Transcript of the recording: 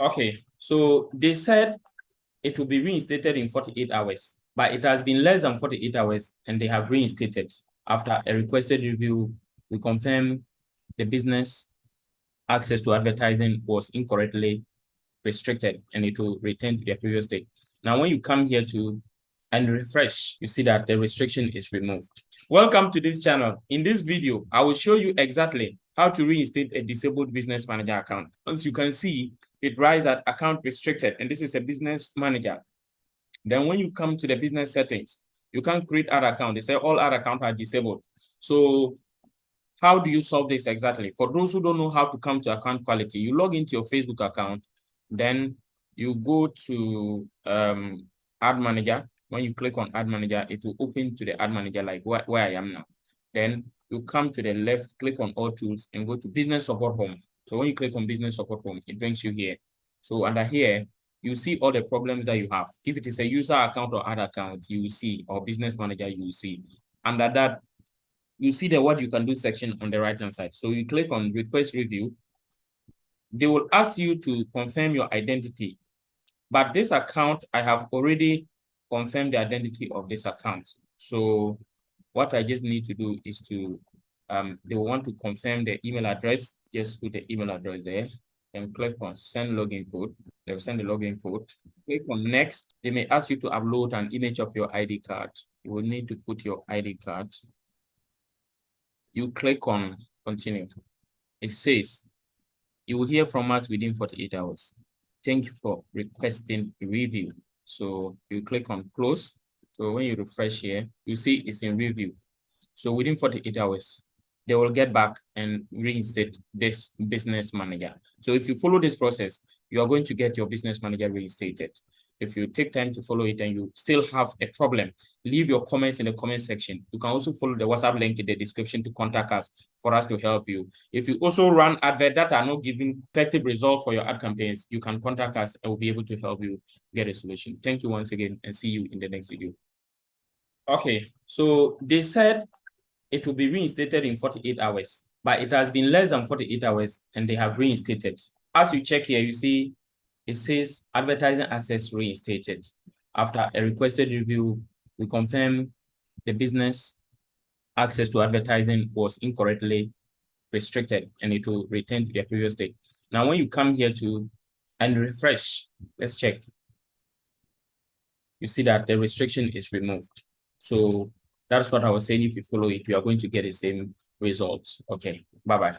Okay, so they said it will be reinstated in 48 hours, but it has been less than 48 hours and they have reinstated. After a requested review, we confirm the business access to advertising was incorrectly restricted and it will return to their previous state. Now, when you come here and refresh, you see that the restriction is removed. Welcome to this channel. In this video, I will show you exactly how to reinstate a disabled business manager account. As you can see, it writes that account restricted, and this is a business manager. Then when you come to the business settings, you can create other account. They say all other accounts are disabled. So how do you solve this exactly? For those who don't know how to come to account quality, you log into your Facebook account, then you go to Ad Manager. When you click on Ad Manager, it will open to the Ad Manager like where I am now. Then you come to the left, click on All Tools, and go to Business Support Home. So when you click on Business Support Home, it brings you here. So under here, you see all the problems that you have. If it is a user account or other account, you will see, or business manager, you will see. Under that, you see the what you can do section on the right-hand side. So you click on Request Review. They will ask you to confirm your identity. But this account, I have already confirmed the identity of this account. So what I just need to do is to, they will want to confirm the email address. Just put the email address there. Then click on Send Login Code. They'll send the login code. Click on Next. They may ask you to upload an image of your ID card. You will need to put your ID card. You click on Continue. It says, you will hear from us within 48 hours. Thank you for requesting a review. So you click on Close. So when you refresh here, you see it's in review. So within 48 hours, they will get back and reinstate this business manager. So if you follow this process, you are going to get your business manager reinstated. If you take time to follow it and you still have a problem, leave your comments in the comment section. You can also follow the WhatsApp link in the description to contact us for us to help you. If you also run adverts that are not giving effective results for your ad campaigns, you can contact us and we'll be able to help you get a solution. Thank you once again and see you in the next video. Okay, so they said it will be reinstated in 48 hours, but it has been less than 48 hours and they have reinstated. As you check here, you see it says advertising access reinstated. After a requested review, we confirm the business access to advertising was incorrectly restricted and it will return to their previous state. Now, when you come here and refresh, let's check. You see that the restriction is removed. So that's what I was saying. If you follow it, you are going to get the same results. Okay, bye-bye.